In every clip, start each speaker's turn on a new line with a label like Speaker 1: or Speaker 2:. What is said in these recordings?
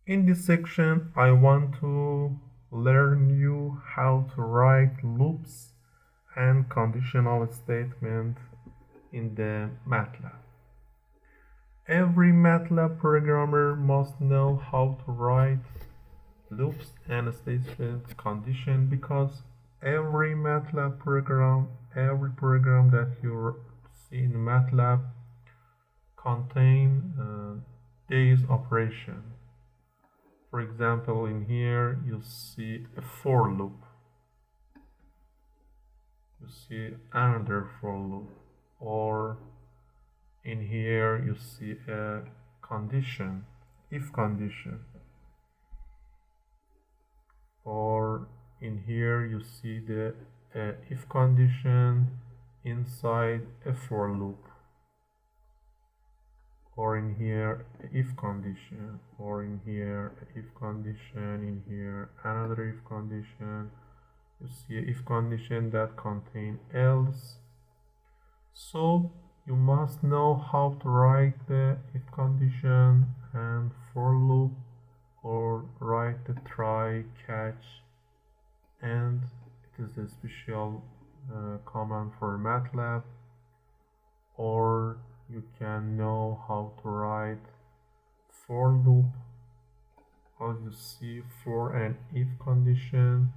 Speaker 1: In this section, I want to learn you how to write loops and conditional statement in the Matlab. Every Matlab programmer must know how to write loops and statement condition because every Matlab program, every program that you see in Matlab contain these operation. For example, in here you see a for loop. You see another for loop, or in here you see a condition, if condition, or in here you see the if condition inside a for loop, or in here if condition, or in here if condition, in here another if condition. You see if condition that contain else. So you must know how to write the if condition and for loop, or write the try, catch, and it is a special command for Matlab. Or you can know how to write for loop, as you see for an if condition.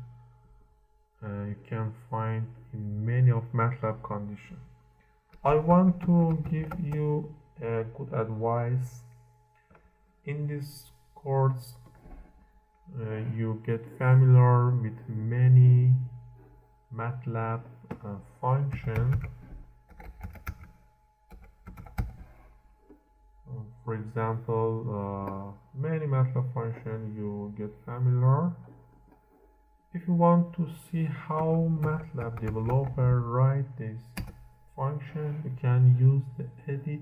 Speaker 1: You can find in many of Matlab conditions. I want to give you a good advice. In this course, you get familiar with many Matlab functions. For example, many Matlab functions you get familiar. If you want to see how Matlab developer write this function, you can use the edit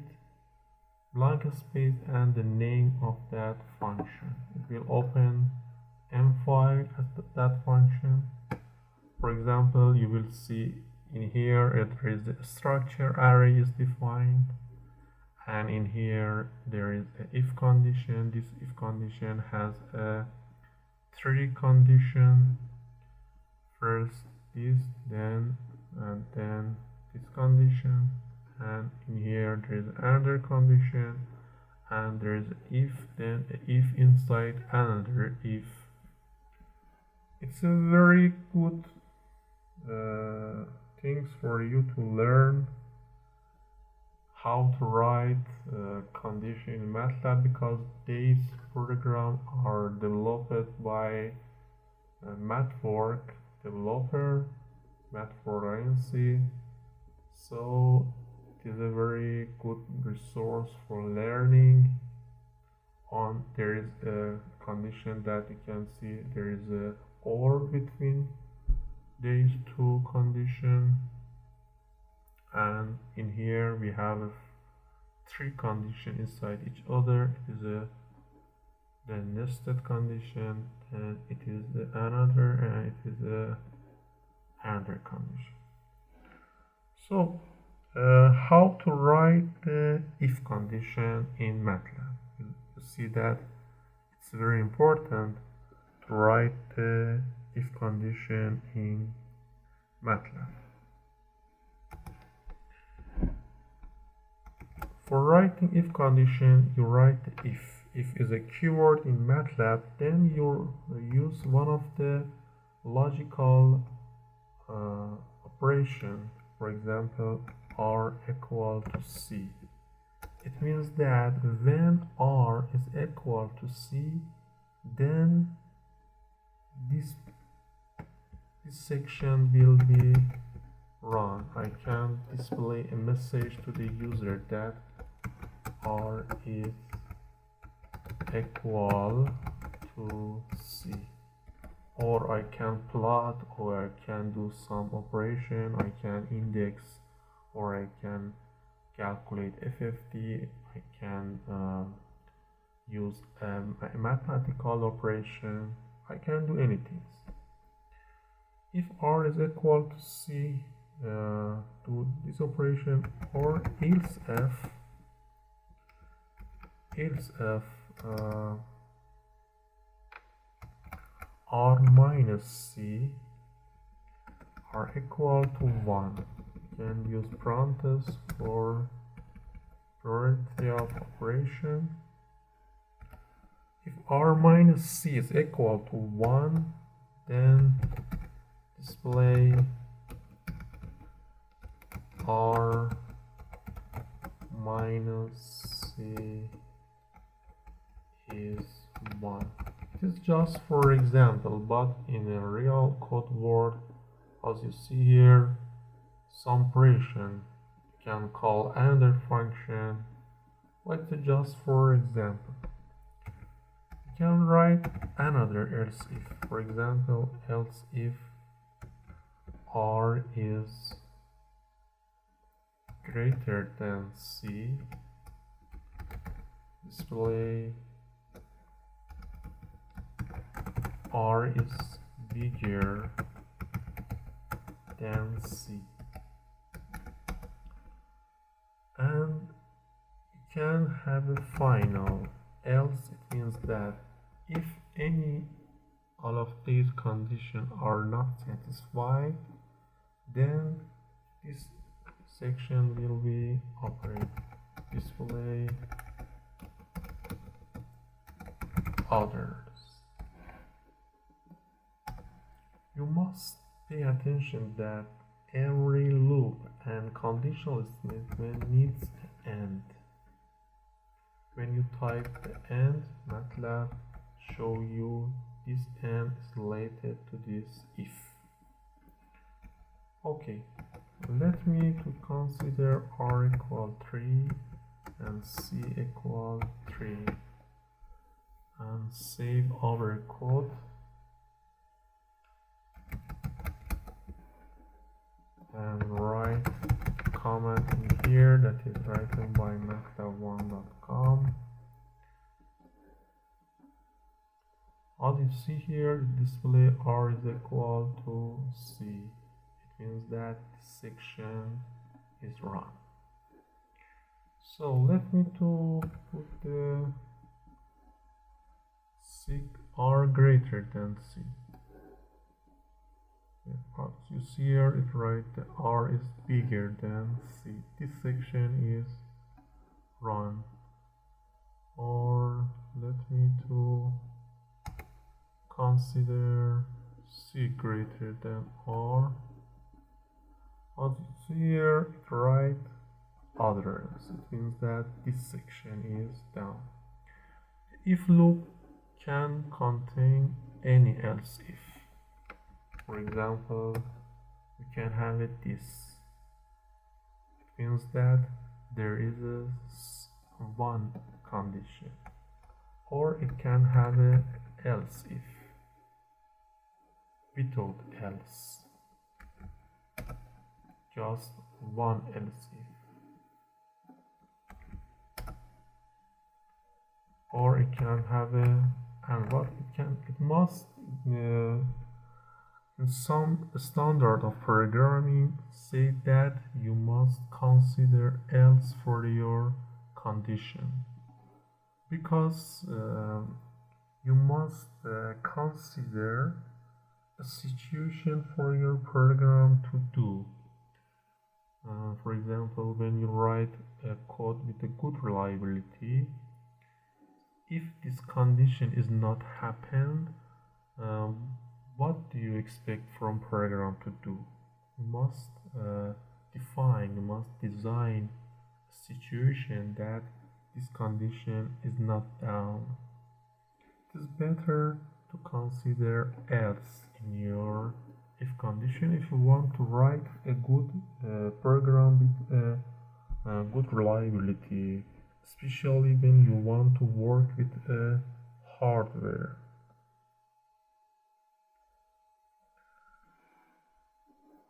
Speaker 1: blank space and the name of that function. It will open M file as that function. For example, you will see in here there is the structure array is defined, and in here there is an if condition. This if condition has a three condition. First this, then and then this condition, and in here there is another condition, and there is if, then if inside another if. It's a very good things for you to learn how to write condition in Matlab, because these programs are developed by Mathwork developer, Mathwork Inc. So it is a very good resource for learning. There is a condition that you can see there is a or between these two conditions, and in here we have three conditions inside each other. It is the nested condition, and it is the another, and it is another condition. So how to write the if condition in Matlab? You see that it's very important to write the if condition in Matlab. For writing if condition, you write the if. If is a keyword in Matlab, then you use one of the logical operation. For example, R equal to C. It means that when R is equal to C, then this section will be run. I can display a message to the user that R is equal to C, or I can plot, or I can do some operation, I can index, or I can calculate FFT, I can use a mathematical operation, I can do anything. If R is equal to C, do this operation, or else if r minus c are equal to 1. You can use parentheses for priority of operation. If r minus c is equal to 1, then display r minus c is 1. It is just for example, but in a real code world, as you see here, some operation can call another function, like just for example. You can write another else if, for example, else if r is greater than c, display r is bigger than c. And you can have a final, else it means that if all of these conditions are not satisfied, then this section will be operated. Display others. You must pay attention that every loop and conditional statement needs an end. When you type the end, Matlab show you this end is related to this if. Okay, let me to consider r equal 3 and c equal 3 and save our code. And write comment in here that is written by matlab1.com. As you see here, display r is equal to c. It means that this section is run. So let me to put the r greater than c. As you see here, it writes that r is bigger than c. This section is run. Or let me to consider c greater than r. As you see here, it writes others. It means that this section is down. If loop can contain any else if. For example, we can have it this. It means that there is one condition. Or it can have a else if, without else. Just one else if. Or it can have it must in some standard of programming say that you must consider else for your condition, because you must consider a situation for your program to do. For example, when you write a code with a good reliability, if this condition is not happened, what do you expect from program to do? You must you must design a situation that this condition is not down. It is better to consider else in your if condition if you want to write a good program with good reliability, especially when you want to work with hardware.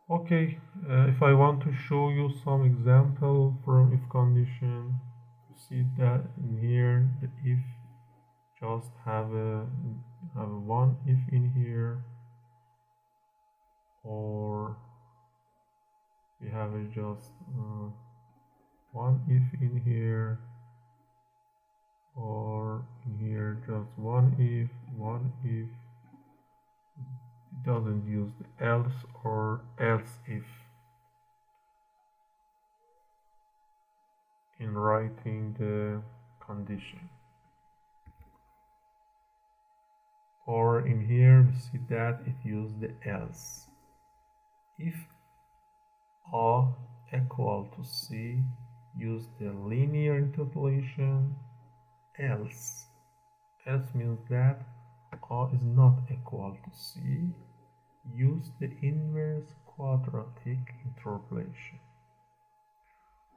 Speaker 1: Okay, if I want to show you some example from if condition, you see that in here the if just have one if in here, or we have just one if in here, or in here just one if, doesn't use the else or else if in writing the condition. Or in here we see that it used the else. If A equal to C, use the linear interpolation. Else means that A is not equal to C, use the inverse quadratic interpolation.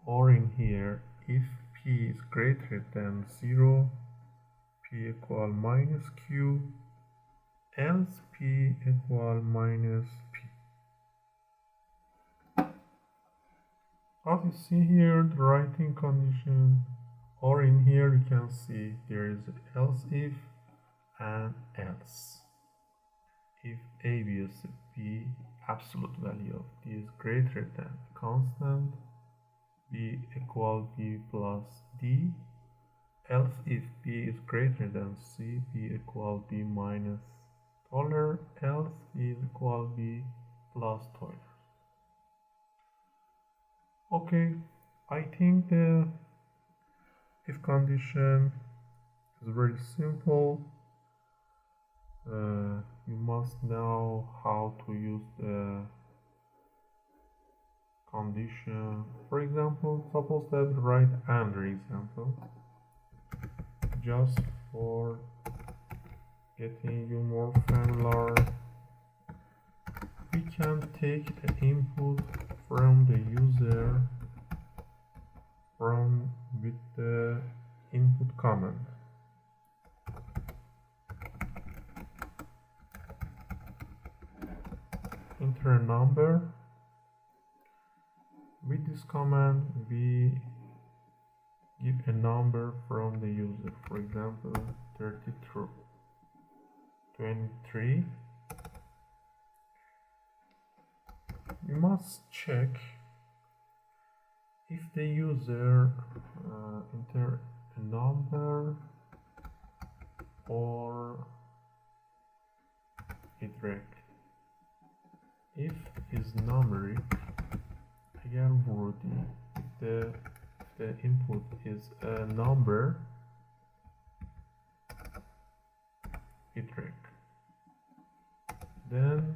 Speaker 1: Or in here, if P is greater than 0, P equal minus Q, else P equal minus P. As you see here, the writing condition, or in here you can see there is else if and else. If A, B, C, B, absolute value of D is greater than constant, B equal B plus D, else if B is greater than C, B equal B minus Euler, else B is equal B plus Euler. Okay, I think the if condition is very simple. You must know how to use the condition. For example, suppose that we write another example just for getting you more familiar. We can take the input from the user with the input command. Enter a number. With this command, we give a number from the user. For example, 23. We must check if the user enter a number or iterate. If is numeric, eğer ورودی, if the input is a number, iterate. Then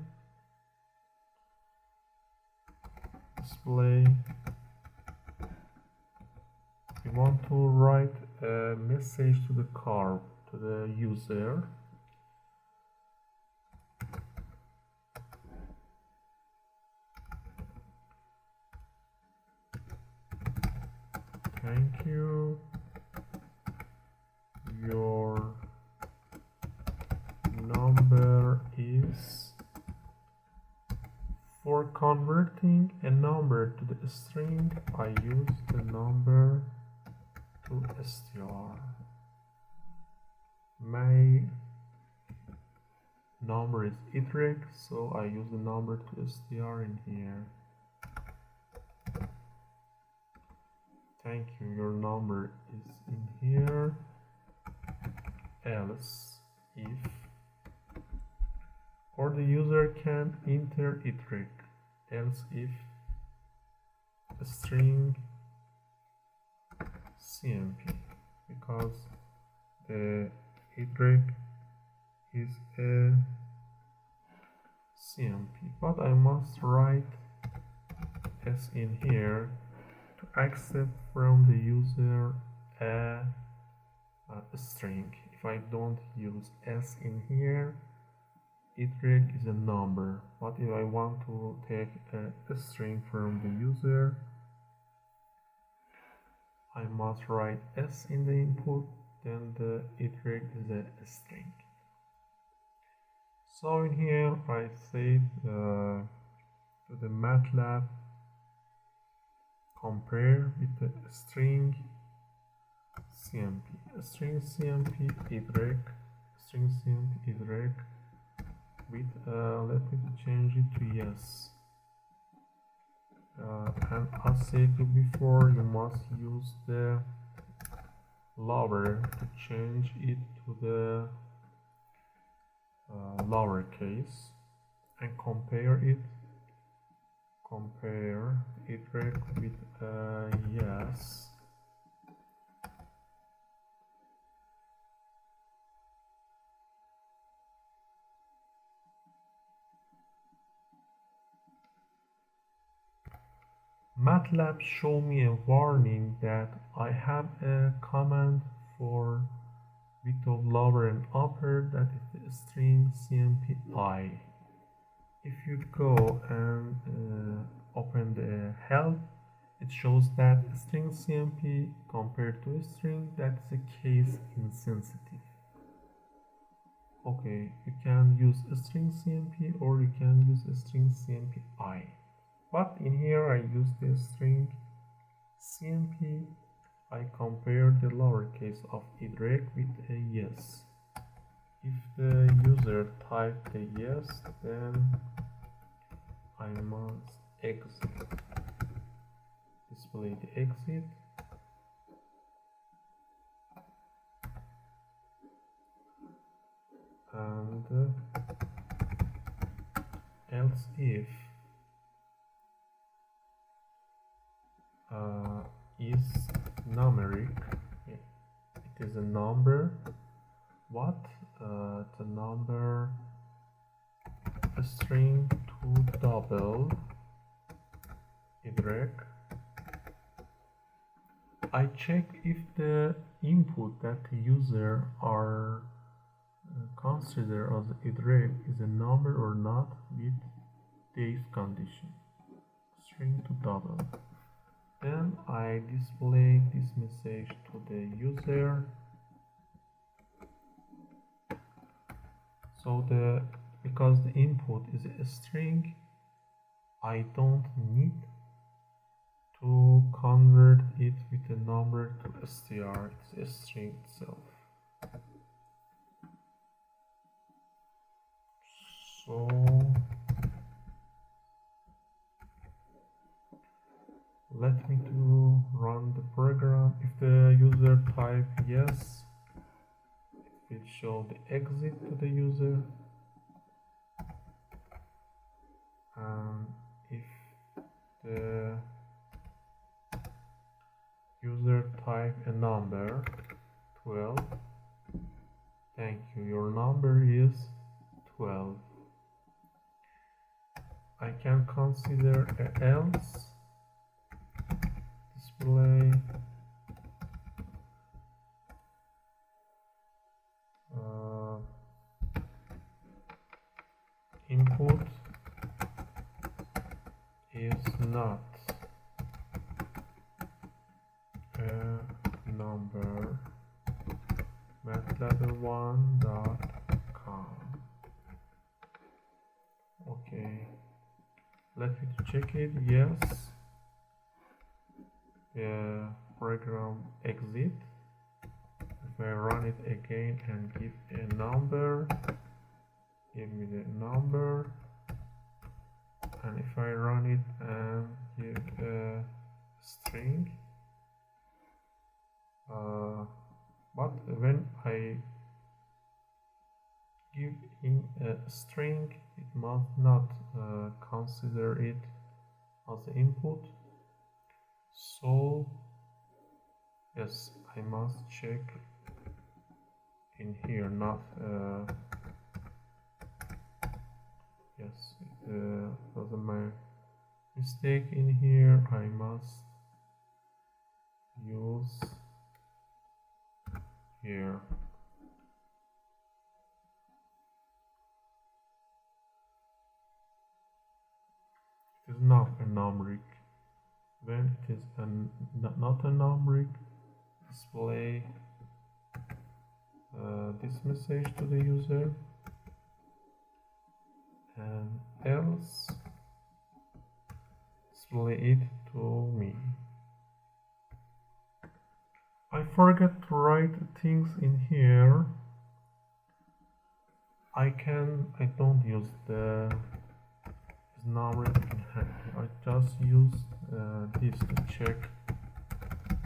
Speaker 1: display. We want to write a message to the car, to the user. Thank you. Your number is. For converting a number to the string, I use the number to str. My number is iterate, so I use the number to str in here. Thank you, your number is in here. Else if, or the user can enter iterate. Else if a string CMP, because the iterate is a CMP, but I must write S in here to accept from the user a string. If I don't use S in here, iterate is a number, but if I want to take a string from the user, I must write S in the input, then the iterate is a string. So in here I say to the Matlab, compare with the string CMP. A string CMP iterate, string CMP iterate with let me change it to yes. And as said before, you must use the lower to change it to the lowercase. and compare it with yes. Matlab show me a warning that I have a command for width of lower and upper, that is the string cmpi. If you go and open the help, it shows that string cmp compared to a string, that is a case insensitive. Okay, you can use a string cmp or you can use a string cmpi. But in here I use the string cmp. I compare the lowercase of y with a yes. If the user type the yes, then I must exit. Display the exit. And else if is numeric, it is a number. What? The number, a string to double y. I check if the input that the user are consider as y is a number or not with this condition, string to double. Then I display this message to the user. So because the input is a string, I don't need to convert it with a number to str. It's a string itself. So let me to run the program. If the user type yes, it will show the exit to the user. And if the user type a number 12, thank you, your number is 12. I can consider a else. Display input is not a number, matlab1.com. Okay, let me check it. Yes, the program exit. If I run it again and give a number, give me the number. And if I run it and give a string, but when I give in a string, it must not consider it as input. So yes, I must check in here, not yes, it was my mistake in here. I must use here. It is not a numeric. When it is not a numeric, display this message to the user, and else display it to me. I forgot to write things in here. I don't use the numeric in hand. I just use this to check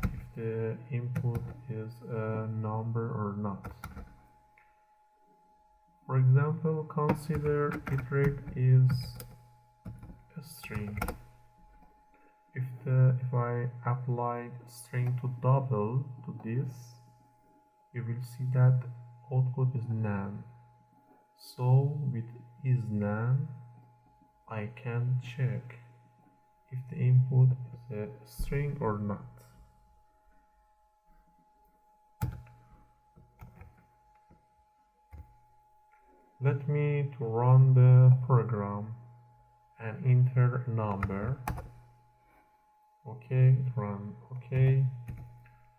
Speaker 1: if the input is a number or not. For example, consider iterate is a string. If I apply string to double to this, you will see that output is none. So with is none, I can check if the input is a string or not. Let me to run the program and enter a number. Okay, run. Okay,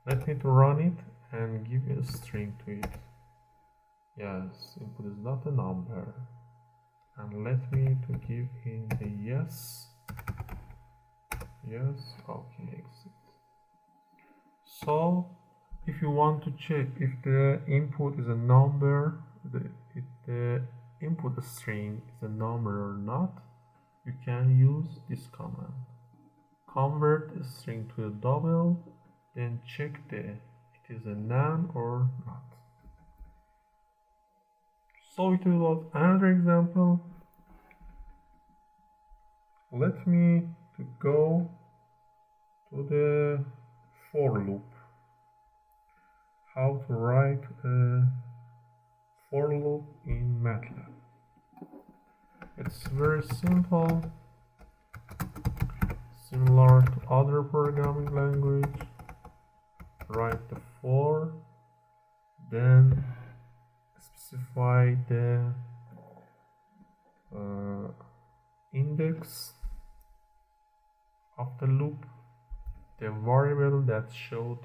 Speaker 1: let me to run it and give a string to it. Yes, input is not a number. And let me to give in the yes. Yes, okay, exit. So if you want to check if the input is a number, if the input string is a number or not, you can use this command. Convert a string to a double, then check it is a none or not. So it was another example. Let me to go to the for loop. How to write a for loop in Matlab. It's very simple, similar to other programming language. Write the for, then specify the index of the loop, the variable that show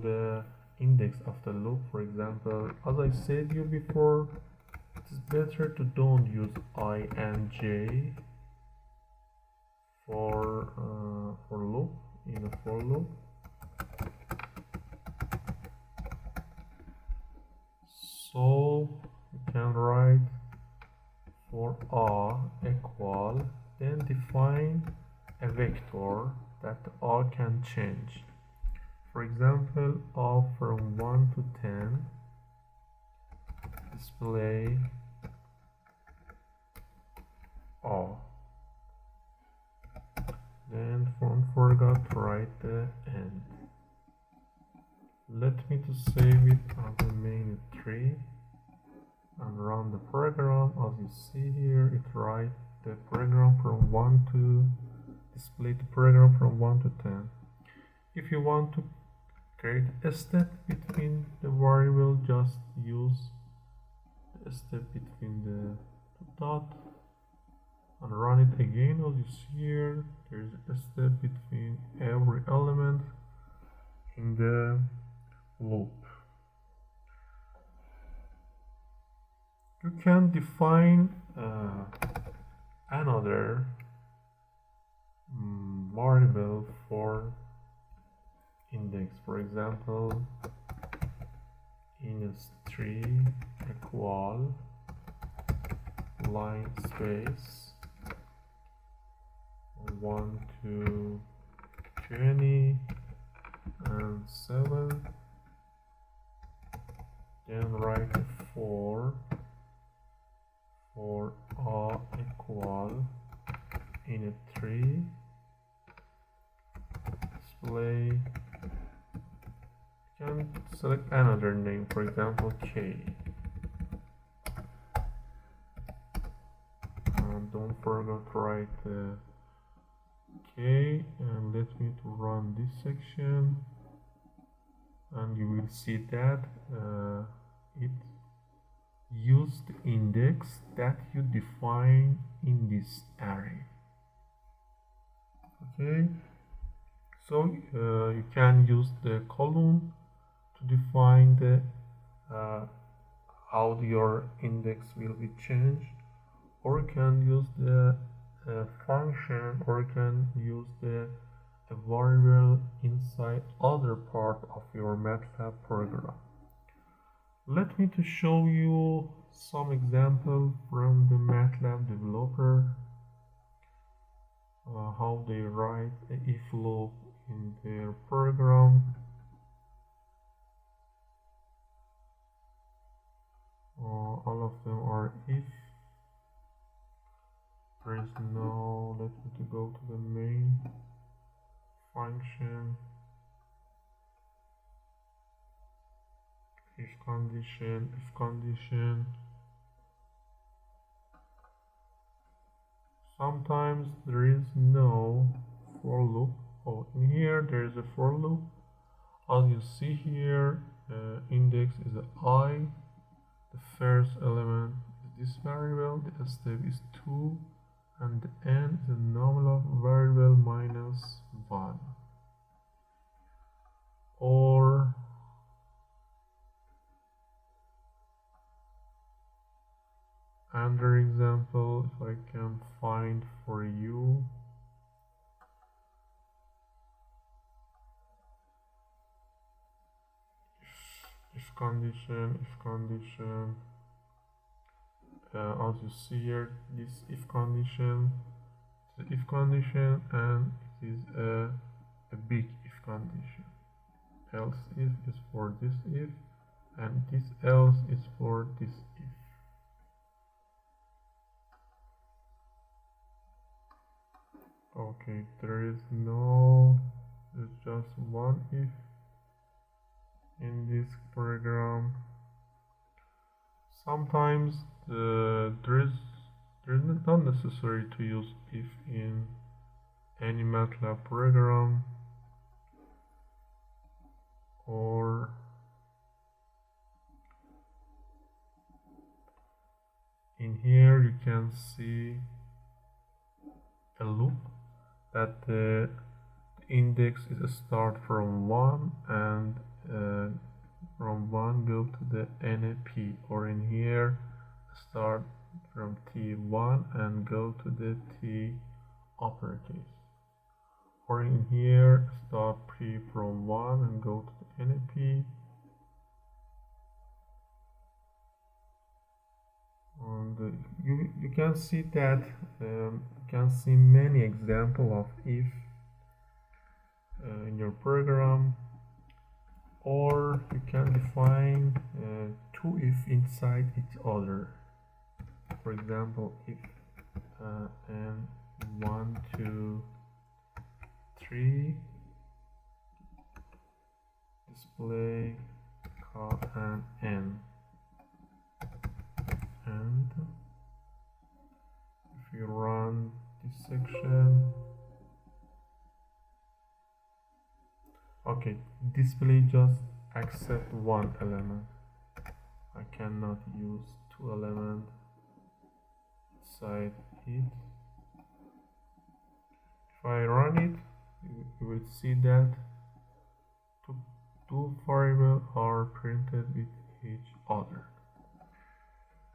Speaker 1: the index of the loop. For example, as I said you before, it is better to don't use I and j for loop in a for loop. So you can write for a equal, then define a vector that a can change. For example, a from 1 to 10, display a. Then don't forget to write the end. Let me to save it as a main tree and run the program. As you see here, it writes the program from 1 to display the program from 1 to 10. If you want to create a step between the variable, just use the step between the two dots and run it again. As you see here, there is a step between every element in the loop. You can define another variable for index. For example, index3 equal line space 1 to 20 and 7. Then write a for a equal init3 display. You can select another name, for example k. And don't forget to write k, and let me to run this section, and you will see that it used the index that you define in this array. Okay, so you can use the column to define the how your index will be changed, or you can use the function, or you can use the variable inside other part of your Matlab program. Let me to show you some example from the Matlab developer, how they write a if loop in their program. all of them are if. There is no, let me go to the main function. If condition. Sometimes there is no for loop. Oh, in here there is a for loop. As you see here, index is I. The first element is this variable. The step is 2, and the n is a nominal variable minus 1. Or another example, if I can find for you. If condition, as you see here, this if condition, the if condition, and it is a big if condition. Else if is for this if, and this else is for this if. Okay, there's just one if in this program. Sometimes there's not necessary to use if in any Matlab program, or in here you can see a loop that the index is a start from 1 and from 1 go to the NP, or in here start from T1 and go to the T uppercase, or in here start P from 1 and go to the NP. And you can see that you can see many examples of if in your program, or you can define two if inside each other. For example, if n 1 2 3 display call and n, and if you run this section, okay, display just accept one element. I cannot use two elements inside it. If I run it, you will see that two variables are printed with each other.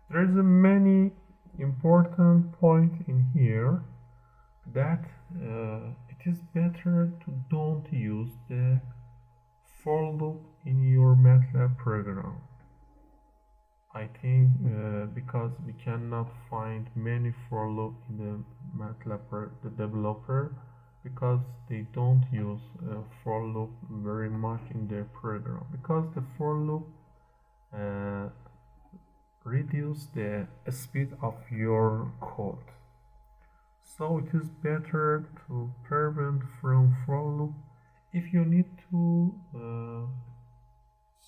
Speaker 1: There is a many important point in here that it is better to don't use the for loop in your Matlab program. I think because we cannot find many for loop in the Matlab the developer, because they don't use for loop very much in their program, because the for loop reduce the speed of your code. So it is better to prevent from for loop. If you need to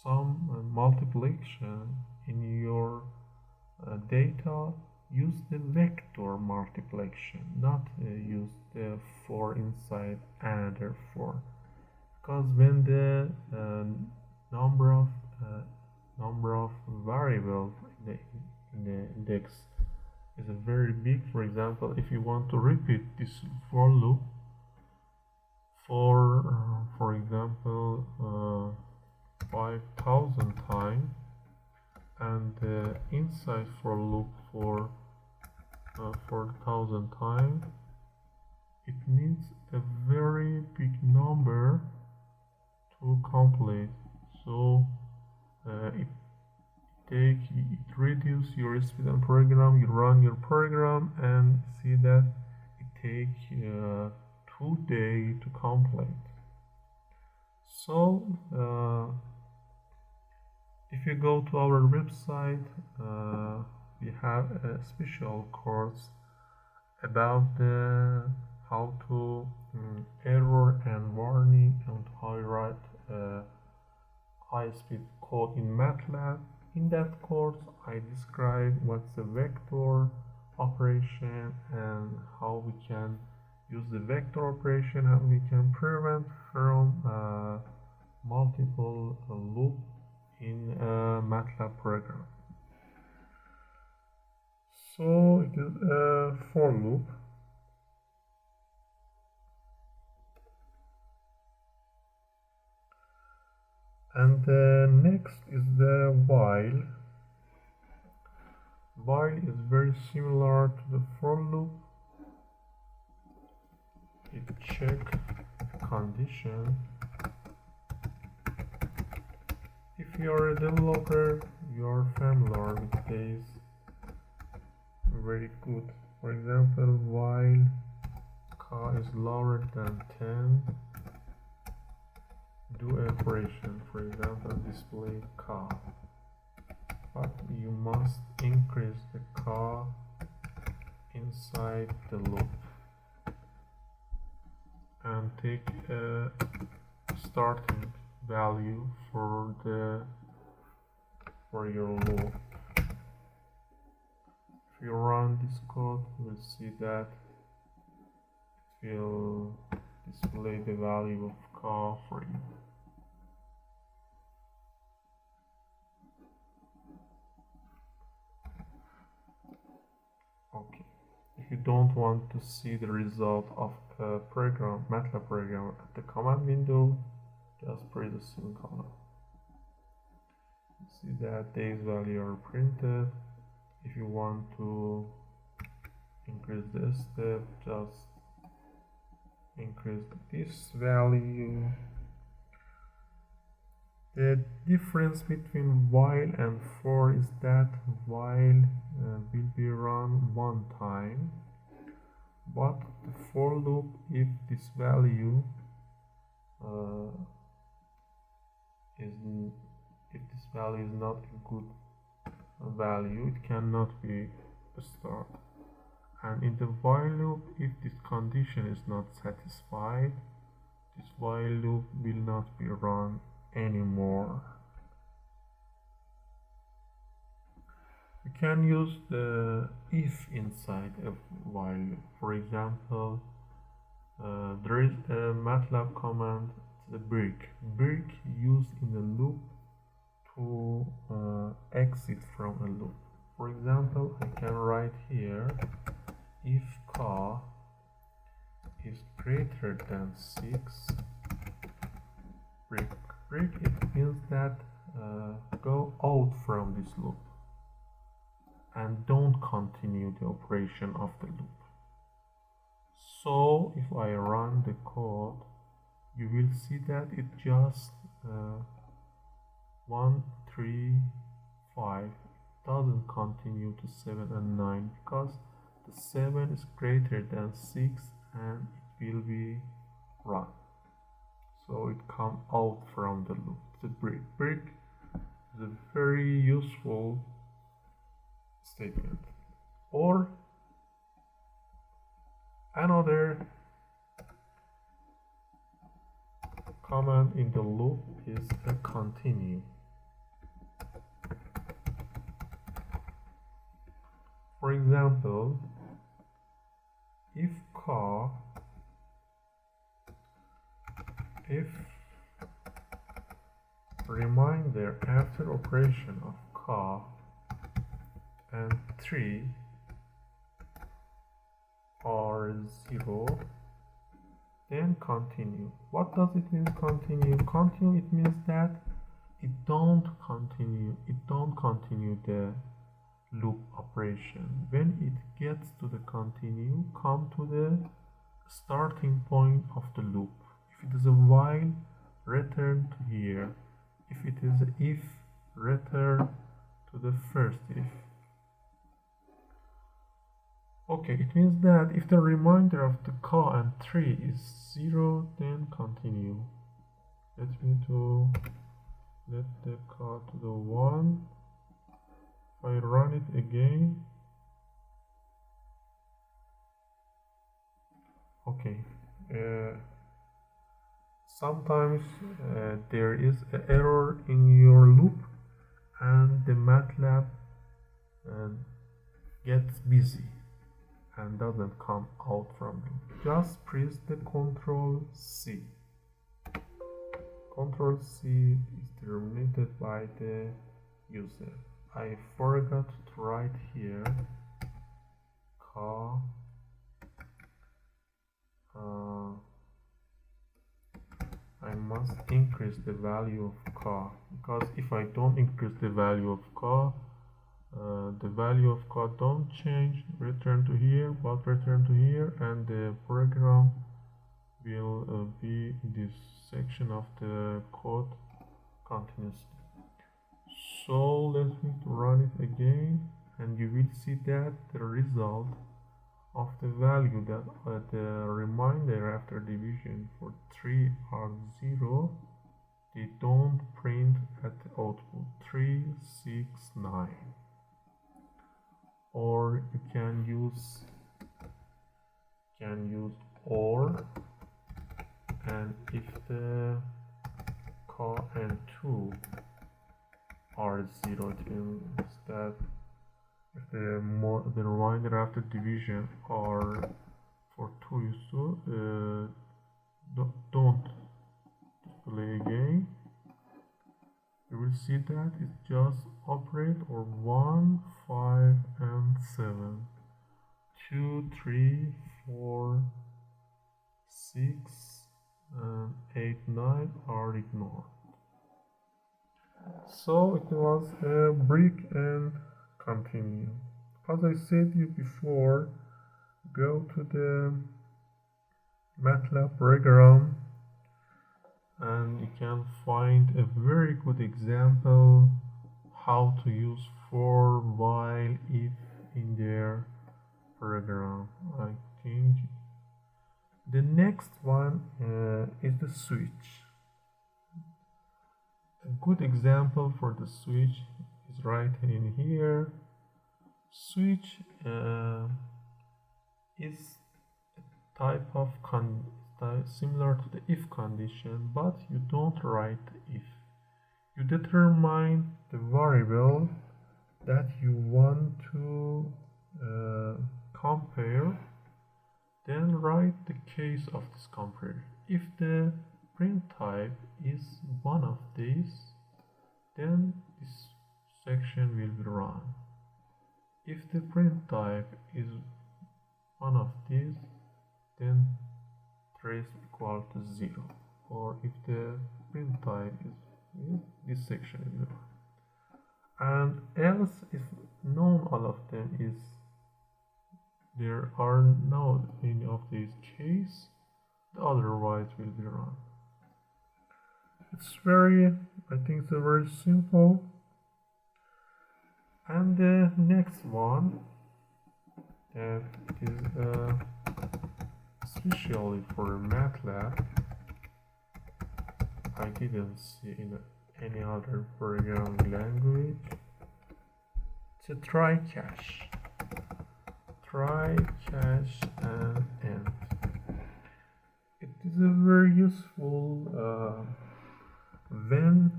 Speaker 1: some multiplication in your data, use the vector multiplication, not use the for inside another for, because when the number of variables in the index is a very big. For example, if you want to repeat this for loop for example 5,000 times, and the inside for loop for 4,000 times, it needs a very big number to complete. So it reduce your speed and program. You run your program and see that it takes 2 days to complete. So If you go to our website, we have a special course about how to error and warning and how to write high-speed code in Matlab. In that course, I describe what's a vector operation and how we can use the vector operation, how we can prevent from multiple loop in a Matlab program. So it is a for loop. And next is the while. While is very similar to the for loop. It check condition. If you are a developer, you are familiar with this. Very good. For example, while car is lower than 10, do operation. For example, display car. But you must increase the car inside the loop and take a starting value for your loop. If you run this code, you will see that it will display the value of car for you. Okay. If you don't want to see the result of a program, Matlab program at the command window, just press the semicolon. You see that these values are printed. If you want to increase this step, just increase this value. The difference between while and for is that while will be run one time, but the for loop, if this value is not a good value, it cannot be stored. And in the while loop, if this condition is not satisfied, this while loop will not be run anymore. We can use the if inside a while loop. For example, there is a Matlab command, the break. Break used in a loop to exit from a loop. For example, I can write here if car is greater than 6, break. Break, it means that go out from this loop and don't continue the operation of the loop. So if I run the code, you will see that it just 1, 3, 5 doesn't continue to 7 and 9 because the 7 is greater than 6 and it will be run. So it comes out from the loop. The break. Break is a very useful statement. Or another command in the loop is a continue. For example, if reminder after operation of car and 3 are 0, then continue. What does it mean continue? Continue, it means that it don't continue the loop operation. When it gets to the continue, come to the starting point of the loop. If it is a while, return to here. If it is a if, return to the first if. Okay, it means that if the remainder of the car and 3 is 0, then continue. Let me to let the code to the 1. If I run it again, okay, sometimes there is an error in your loop and the Matlab gets busy and doesn't come out from it. Just press the Control C. Control C is terminated by the user. I forgot to write here car. I must increase the value of car, because if I don't increase the value of car, the value of car don't change, return to here, but return to here, and the program will be in this section of the code continuously. So let me run it again, and you will see that the result of the value that the reminder after division for 3 are 0, they don't print at the output 3, 6, 9. Or you can use OR, and if the car and 2 are 0, it means that if the reminder after division are for 2 is 2, don't display again. You will see that it just operate or 1, 5, and 7. 2, 3, 4, 6, and 8, 9 are ignored. So it was a break and continue. As I said you before, go to the Matlab program and you can find a very good example how to use for, while, if in their program. I think the next one is the switch. A good example for the switch is right in here. Switch is a type of similar to the if condition, but you don't write if. You determine the variable that you want to compare, then write the case of this comparison. If the print type is one of these, then this section will be run. If the print type is one of these, then trace equal to 0. Or if the print type is this section is 0. And else, if none all of them is there are no any of these case, the otherwise will be run. It's I think it's very simple. And the next one that is especially for Matlab, I didn't see in any other programming language. It's a try catch and end. It is a very useful when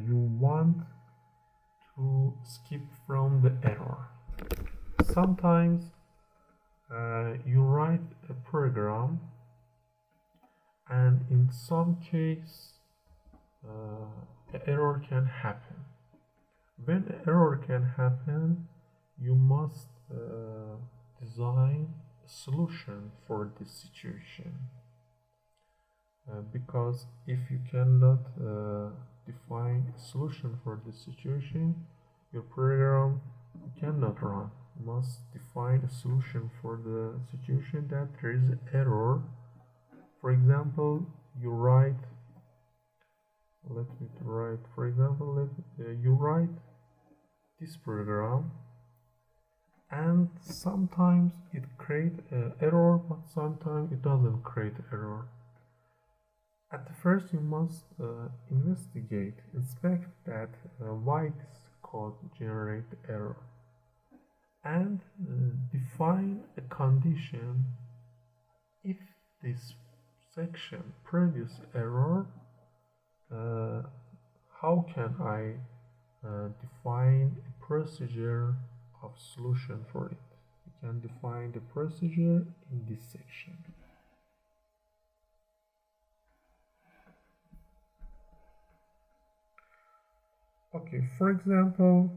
Speaker 1: you want to skip from the error. Sometimes you write a program and in some case an error can happen. When an error can happen, you must design a solution for this situation. Because if you cannot define a solution for this situation, your program cannot run. You must define a solution for the situation that there is an error. For example, you write, you write this program, and sometimes it creates an error, but sometimes it doesn't create error. At the first, you must inspect that why this code generate error, and define a condition. If this section produce error, how can I define a procedure of solution for it? You can define the procedure in this section. Okay, for example,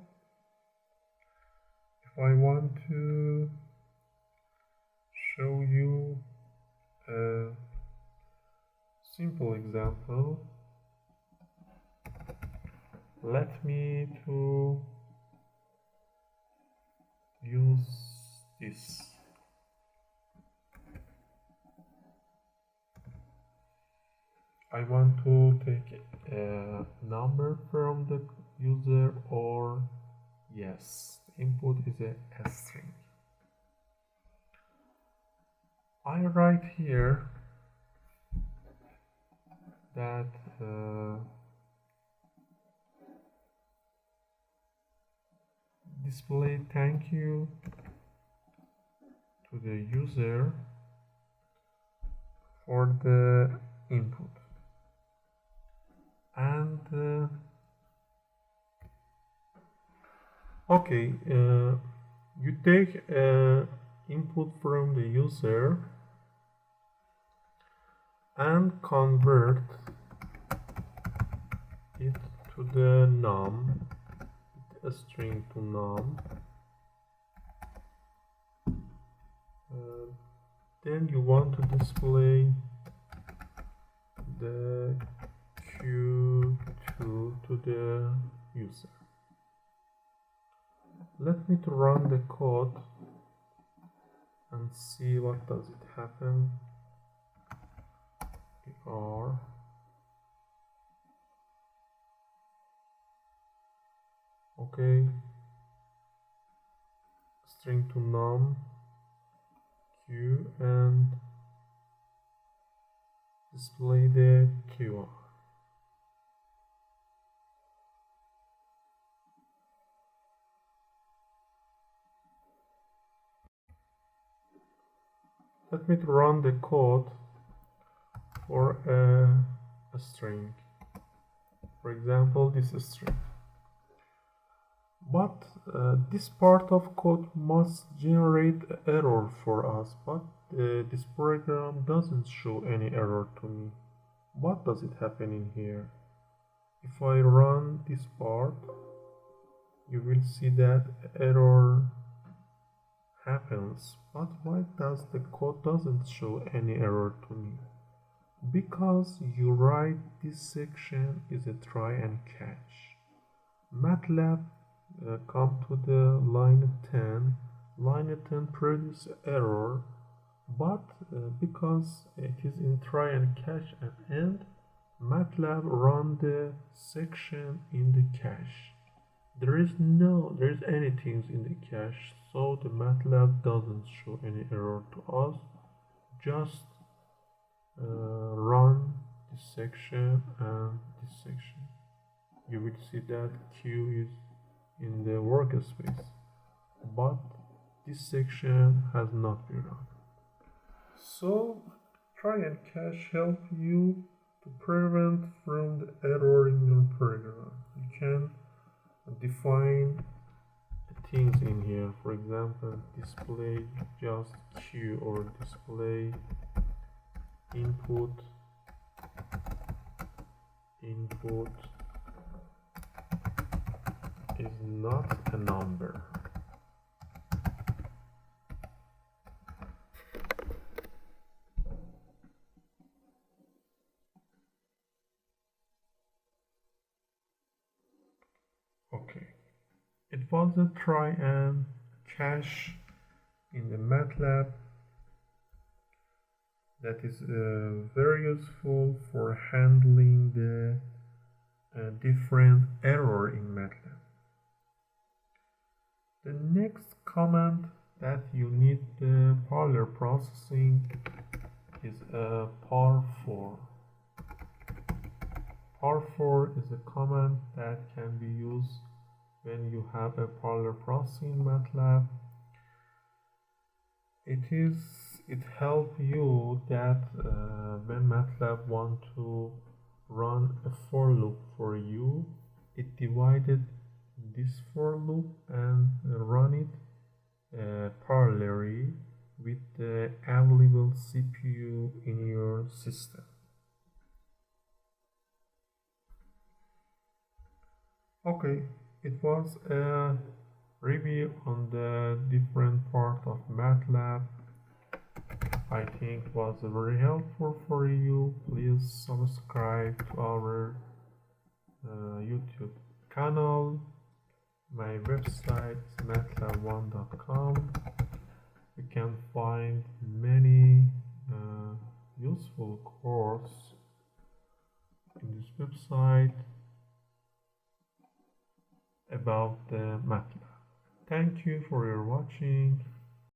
Speaker 1: if I want to show you a simple example, let me to use this. I want to take a number from the user, or yes, the input is a string. I write here that display thank you to the user for the input, and okay, you take input from the user and convert it to the num, a string to num. Then you want to display the Q2 to the user. Let me to run the code and see what does it happen. Or okay, string to num q and display the QR. Let me run the code for a string. For example, this is string. But this part of code must generate error for us, but this program doesn't show any error to me. What does it happen in here? If I run this part, you will see that error happens. But why does the code doesn't show any error to me? Because you write this section is a try and catch. Matlab come to the line 10. Line 10 produce error, but because it is in try and catch at end, Matlab run the section in the cache. There is anything in the cache, so the Matlab doesn't show any error to us. Just run this section and this section. You will see that Q is in the workspace, but this section has not been run. So try and catch help you to prevent from the error in your program. You can define things in here. For example, display just Q, or display input is not a number. Okay, it was a try and catch in the Matlab that is very useful for handling the different error in Matlab. The next command that you need parallel processing is par4. par4 is a command that can be used when you have a parallel processing in Matlab. It helps you that when Matlab want to run a for loop for you, it divided this for loop and run it parallelly with the available CPU in your system. Okay, it was a review on the different part of Matlab. I think it was very helpful for you. Please subscribe to our YouTube channel. My website is matlab1.com. You can find many useful courses in this website about the Matlab. Thank you for your watching.